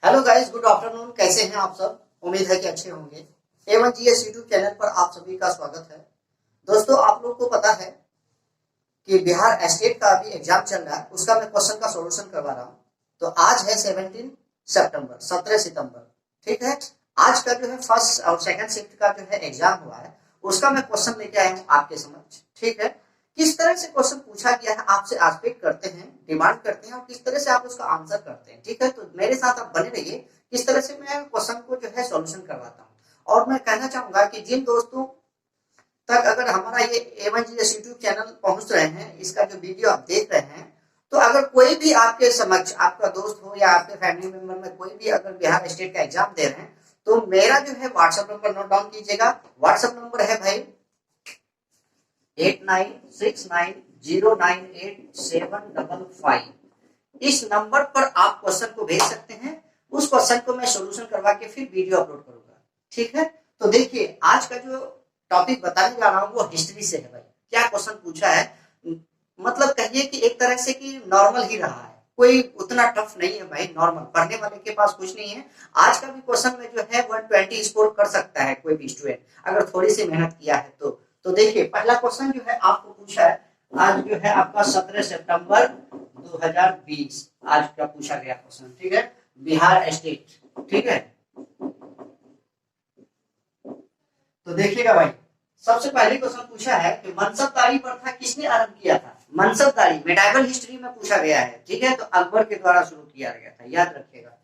Hello guys, good afternoon. कैसे हैं आप सब? उम्मीद है कि अच्छे होंगे। A1GS यूट्यूब चैनल पर आप सभी का स्वागत है। दोस्तों, आप लोग को पता है कि बिहार स्टेट का अभी एग्जाम चल रहा है, उसका मैं क्वेश्चन का सॉल्यूशन करवा रहा हूँ। तो आज है 17 सितंबर, ठीक है। आज का जो है फर्स्ट और सेकंड शिफ्ट का जो है एग्जाम हुआ है, उसका मैं क्वेश्चन लेके आया हूँ आपके समक्ष, ठीक है। किस तरह से क्वेश्चन पूछा गया है, आपसे एक्सपेक्ट करते हैं, डिमांड करते हैं, और किस तरह से आप उसका आंसर करते हैं, ठीक है। तो मेरे साथ आप बने रहिए, किस तरह से मैं क्वेश्चन को जो है सॉल्यूशन करवाता हूँ। और मैं कहना चाहूंगा कि जिन दोस्तों तक अगर हमारा ये A1GS यूट्यूब चैनल पहुंच रहे हैं, इसका जो वीडियो आप देख रहे हैं, तो अगर कोई भी आपके समक्ष, आपका दोस्त हो या आपके फैमिली मेंबर में कोई भी अगर बिहार स्टेट का एग्जाम दे रहे हैं, तो मेरा जो है व्हाट्सएप नंबर नोट डाउन कीजिएगा। व्हाट्सएप नंबर है भाई 8969098755। इस नंबर पर आप क्वेश्चन को भेज सकते हैं। उस क्वेश्चन को मैं सॉल्यूशन करवा के फिर वीडियो अपलोड करूंगा, ठीक है। तो देखिए, आज का जो टॉपिक बताने जा रहा हूँ वो हिस्ट्री से है भाई। क्या क्वेश्चन पूछा है, मतलब कहिए कि एक तरह से कि नॉर्मल ही रहा है, कोई उतना टफ नहीं है भाई, नॉर्मल, पढ़ने वाले के पास कुछ नहीं है। आज का भी क्वेश्चन में जो है 120 स्कोर कर सकता है कोई भी स्टूडेंट, अगर थोड़ी सी मेहनत किया है तो देखिए, पहला क्वेश्चन जो है आपको पूछा है, आज जो है आपका 17 सितंबर 2020 आज का पूछा गया क्वेश्चन, ठीक है। बिहार स्टेट, ठीक है। तो देखिएगा भाई, सबसे पहले क्वेश्चन पूछा है कि मनसबदारी प्रथा किसने आरंभ किया था। मनसबदारी मेडाइवल हिस्ट्री में पूछा गया है, ठीक है। तो अकबर के द्वारा शुरू किया गया था, याद रखिएगा।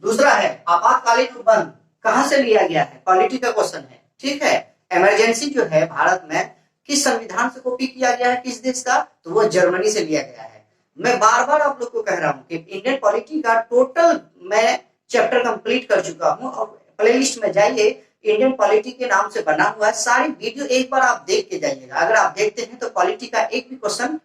दूसरा है आपातकालीन उपबंध कहां से लिया गया है, पॉलिटी का क्वेश्चन है, ठीक है। इमरजेंसी जो है भारत में किस संविधान से कॉपी किया गया है, किस देश का, तो वो जर्मनी से लिया गया है। मैं बार बार आप लोग को कह रहा हूं कि इंडियन पॉलिटी का टोटल मैं चैप्टर कंप्लीट कर चुका हूं, और प्लेलिस्ट में जाइए, इंडियन पॉलिटी के नाम से बना हुआ है, सारी वीडियो एक बार आप देख के जाइएगा। अगर आप देखते हैं तो पॉलिटी का एक भी क्वेश्चन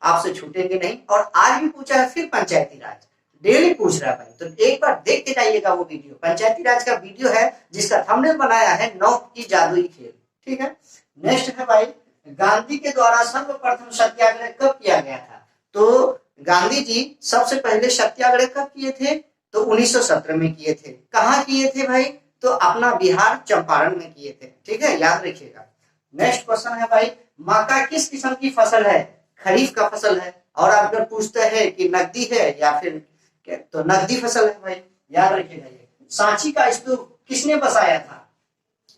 आपसे छूटेंगे नहीं। और आज भी पूछा है, फिर पंचायती राज डेली पूछ रहा है भाई, तो एक बार देख के जाइएगा वो वीडियो। पंचायती राज का वीडियो है जिसका थंबनेल बनाया है नौक की जादुई खेल, ठीक है। नेक्स्ट है भाई, गांधी के द्वारा सर्वप्रथम सत्याग्रह कब किया गया था। तो गांधी जी सबसे पहले सत्याग्रह कब किए थे, तो 1917 में किए थे। कहाँ किए थे भाई, तो अपना बिहार चंपारण में किए थे, ठीक है, याद रखिएगा। नेक्स्ट क्वेश्चन है भाई, मक्का किस किस्म की फसल है, खरीफ का फसल है। और अगर पूछते हैं कि नकदी है या फिर, तो नकदी फसल है भाई, याद रखिएगा। ये सांची का स्तूप किसने बसाया था,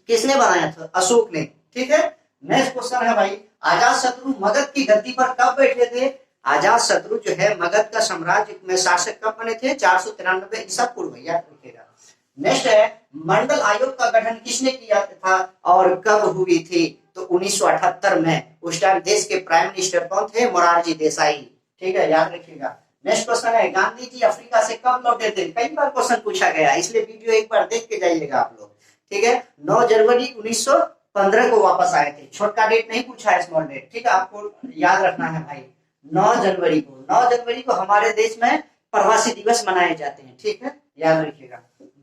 किसने बनाया था, अशोक ने, ठीक है। नेक्स्ट क्वेश्चन है भाई, अजात शत्रु मगध की गद्दी पर कब बैठे थे। अजात शत्रु जो है मगध का साम्राज्य में शासक कब बने थे, 493 ईसा पूर्व, याद रखिएगा। नेक्स्ट है, मंडल आयोग का गठन किसने किया था और कब हुई थी, तो 1978 में। उस टाइम देश के प्राइम मिनिस्टर कौन थे, मोरारजी देसाई, ठीक है, याद रखिएगा। नेक्स्ट क्वेश्चन है, गांधी जी अफ्रीका से कब लौटे थे। कई बार क्वेश्चन पूछा गया, इसलिए वीडियो एक बार देख के जाइएगा आप लोग, ठीक है। 9 जनवरी 1915 को वापस आए थे। छोटा डेट नहीं पूछा है, स्मॉल डेट, ठीक है, आपको याद रखना है भाई। 9 जनवरी को हमारे देश में प्रवासी दिवस मनाए जाते हैं, ठीक है, याद रखिएगा।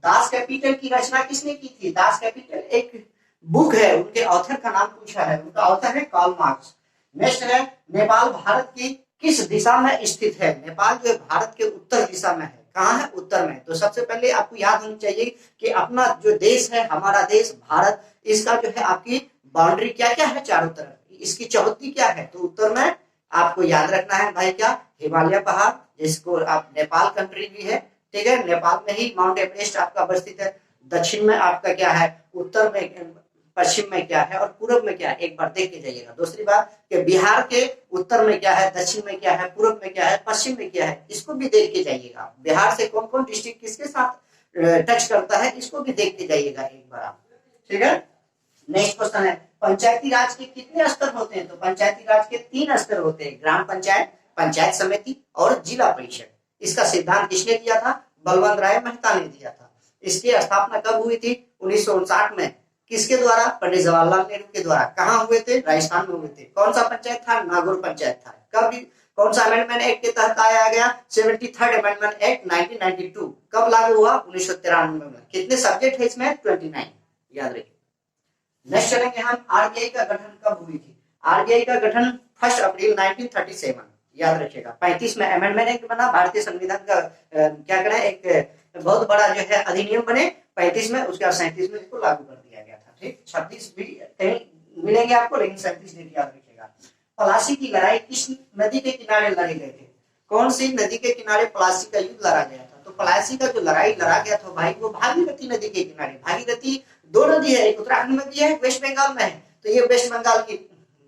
दास कैपिटल की रचना किसने की थी। दास कैपिटल एक बुक है, उनके ऑथर का नाम पूछा है, उनका ऑथर है कार्ल मार्क्स। नेक्स्ट है, नेपाल भारत की किस दिशा में स्थित है। नेपाल जो है भारत के उत्तर दिशा में है। कहाँ है, उत्तर में। तो सबसे पहले आपको याद होनी चाहिए कि अपना जो देश है, हमारा देश भारत, इसका जो है आपकी बाउंड्री क्या क्या है, चारों तरफ इसकी चौहद्दी क्या है, तो उत्तर में आपको याद रखना है भाई क्या, हिमालय पहाड़, जिसको आप नेपाल कंट्री भी है, ठीक है। नेपाल में ही माउंट एवरेस्ट आपका अवस्थित है। दक्षिण में आपका क्या है, उत्तर में, पश्चिम में क्या है, और पूर्व में क्या है, एक बार देख के जाइएगा। दूसरी बात कि बिहार के उत्तर में क्या है, दक्षिण में क्या है, पूर्व में क्या है, पश्चिम में क्या है, इसको भी देख के जाइएगा। बिहार से कौन कौन डिस्ट्रिक्ट किसके साथ टच करता है, इसको भी देख के जाइएगा एक बार आप, ठीक है। नेक्स्ट क्वेश्चन है, पंचायती राज के कितने स्तर होते हैं, तो पंचायती राज के 3 स्तर होते हैं, ग्राम पंचायत, पंचायत समिति और जिला परिषद। इसका सिद्धांत किसने दिया था, बलवंत राय मेहता ने दिया था। इसकी स्थापना कब हुई थी, 1959 में। किसके द्वारा, पंडित जवाहरलाल नेहरू के द्वारा। कहाँ हुए थे, राजस्थान में हुए थे। कौन सा पंचायत था, नागौर पंचायत था। कब, कौन सा अमेंडमेंट एक्ट के तहत आया गया, 73rd अमेंडमेंट एक्ट 1992। कब लागू हुआ, 1993 में। कितने सब्जेक्ट है इसमें, 29, याद रखिए। नेक्स्ट चलेंगे हम, आरबीआई का गठन कब हुई थी। आरबीआई का गठन 1 अप्रैल 1937, याद रखिएगा। 35 में अमेंडमेंट एक्ट बना, भारतीय संविधान का क्या करें, एक बहुत बड़ा जो है अधिनियम बने 35 में, उसके बाद 37 में इसको लागू कर दिया गया था। ठीक, 36 भी कहीं मिलेंगे आपको, लेकिन 37 डेट याद रखिएगा। पलासी की लड़ाई किस नदी के किनारे लड़े गए थे? कौन सी नदी के किनारे पलासी का युद्ध लड़ा गया था? तो पलासी का जो लड़ाई लड़ा गया था भाई, वो भागीरथी नदी के किनारे। भागीरथी दो नदी है, एक उत्तराखंड में भी है, वेस्ट बंगाल में है, तो ये वेस्ट बंगाल की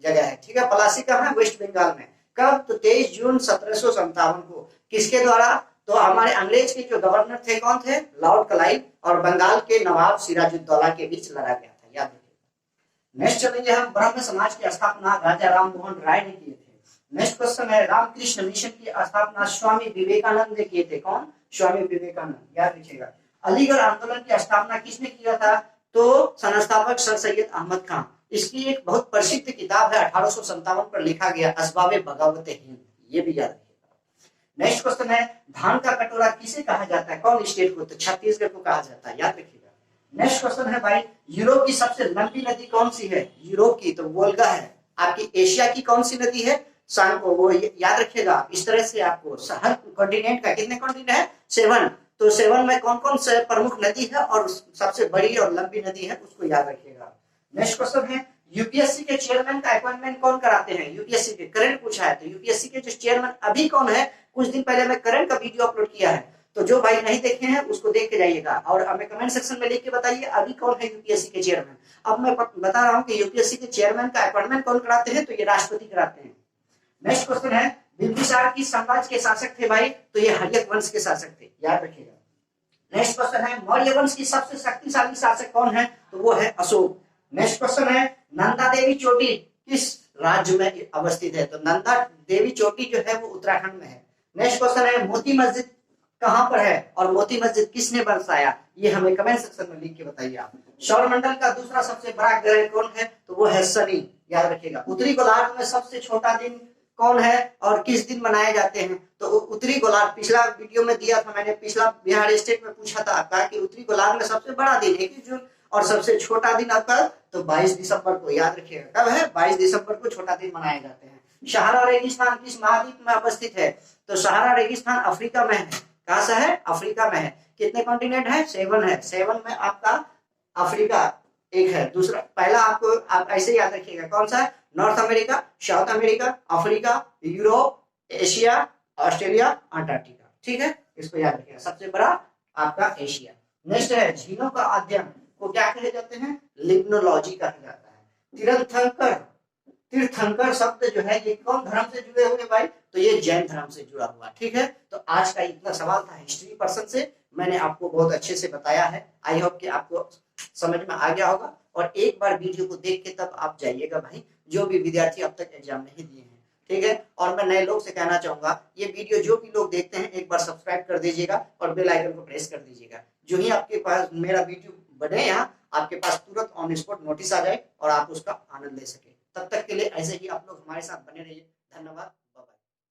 जगह है। ठीक है, पलासी कहाँ है? वेस्ट बंगाल में। कब? तो 23 जून 1757 को। किसके द्वारा? तो हमारे अंग्रेज के जो गवर्नर थे कौन थे? लॉर्ड क्लाइव, और बंगाल के नवाब सिराजुद्दौला के बीच लड़ा गया था, याद रखिएगा। नेक्स्ट चलेंगे हम, ब्रह्म समाज की स्थापना राजा राम मोहन राय ने किए थे। नेक्स्ट क्वेश्चन है, रामकृष्ण मिशन की स्थापना स्वामी विवेकानंद ने किए थे। कौन? स्वामी विवेकानंद, याद रखिएगा। अलीगढ़ आंदोलन की स्थापना किसने किया था? तो संस्थापक सर सैयद अहमद खान। इसकी एक बहुत प्रसिद्ध किताब है, 1857 पर लिखा गया, असबाबे बगावत हिंद, ये भी याद रखिएगा। नेक्स्ट क्वेश्चन है, धान का कटोरा किसे कहा जाता है? कौन स्टेट को? तो छत्तीसगढ़ को कहा जाता है, याद रखिएगा। नेक्स्ट क्वेश्चन है भाई, यूरोप की सबसे लंबी नदी कौन सी है? यूरोप की तो वोल्गा है। आपकी एशिया की कौन सी नदी है? वो याद रखिएगा। इस तरह से आपको हर कॉन्टिनेंट का, कितने कॉन्टिनेंट है? 7। तो 7 में कौन कौन से प्रमुख नदी है और सबसे बड़ी और लंबी नदी है, उसको याद रखिएगा। नेक्स्ट क्वेश्चन है, यूपीएससी के चेयरमैन का अपॉइंटमेंट कौन कराते हैं? यूपीएससी के करंट पूछा है, तो यूपीएससी के जो चेयरमैन अभी कौन है, कुछ दिन पहले मैं करंट का वीडियो अपलोड किया है, तो जो भाई नहीं देखे हैं उसको देख के जाइएगा, और हमें कमेंट सेक्शन में लिख के बताइए अभी कौन है यूपीएससी के चेयरमैन। अब मैं बता रहा हूँ कि यूपीएससी के चेयरमैन का अपॉइंटमेंट कौन कराते हैं, तो ये राष्ट्रपति कराते हैं। नेक्स्ट क्वेश्चन है, बिंदुसार की साम्राज्य के शासक थे भाई, तो ये हर्यक वंश के शासक थे, याद रखिएगा। नेक्स्ट क्वेश्चन है, मौर्य वंश की सबसे शक्तिशाली शासक कौन है? तो वो है अशोक। नेक्स्ट क्वेश्चन है, नंदा देवी चोटी किस राज्य में अवस्थित है? तो नंदा देवी चोटी जो है वो उत्तराखंड में है। नेक्स्ट क्वेश्चन है, मोती मस्जिद कहां पर है और मोती मस्जिद किसने बरसाया? ये हमें कमेंट सेक्शन में लिख के बताइए आप। सौरमंडल का दूसरा सबसे बड़ा ग्रह कौन है? तो वो है शनि, याद रखिएगा। उत्तरी गोलार्ध में सबसे छोटा दिन कौन है और किस दिन मनाए जाते हैं? तो उत्तरी गोलार्ध, पिछला वीडियो में दिया था मैंने, पिछला बिहार स्टेट में पूछा था आपका कि उत्तरी गोलार्ध में सबसे बड़ा दिन 21 जून और सबसे छोटा दिन आपका तो 22 दिसंबर को, याद रखिएगा। कब है? 22 दिसंबर को छोटा दिन मनाए जाते हैं। सहारा रेगिस्तान किस महाद्वीप में अवस्थित है? तो सहारा रेगिस्तान अफ्रीका में है। कहां से है? अफ्रीका में है। कितने कॉन्टिनेंट है? 7 है। 7 में आपका अफ्रीका एक है। दूसरा, पहला आपको आप ऐसे याद रखिएगा, कौन सा है? North America, south America, Africa, Europe, Asia, Australia, Antarctica. ठीक है, इसको याद रखिएगा। सबसे बड़ा आपका एशिया। नेक्स्ट है, झीलों का अध्ययन को क्या कहे जाते हैं? लिग्नोलॉजी कहा जाता है। तीर्थंकर, तीर्थंकर शब्द जो है ये कौन धर्म से जुड़े हुए भाई? तो ये जैन धर्म से जुड़ा हुआ। ठीक है, तो आज का इतना सवाल था हिस्ट्री पर्सन से, मैंने आपको बहुत अच्छे से बताया है। आई होप कि आपको समझ में आ गया होगा, और एक बार वीडियो को देख के तब आप जाइएगा भाई, जो भी विद्यार्थी अब तक एग्जाम नहीं दिए हैं। ठीक है, और मैं नए लोग से कहना चाहूंगा, ये वीडियो जो भी लोग देखते हैं एक बार सब्सक्राइब कर दीजिएगा और बेल आइकन को प्रेस कर दीजिएगा। जो ही आपके पास मेरा वीडियो बने यहाँ, आपके पास तुरंत ऑन स्पॉट नोटिस आ जाए और आप उसका आनंद ले सके। तब तक के लिए ऐसे ही आप लोग हमारे साथ बने रहिए। धन्यवाद।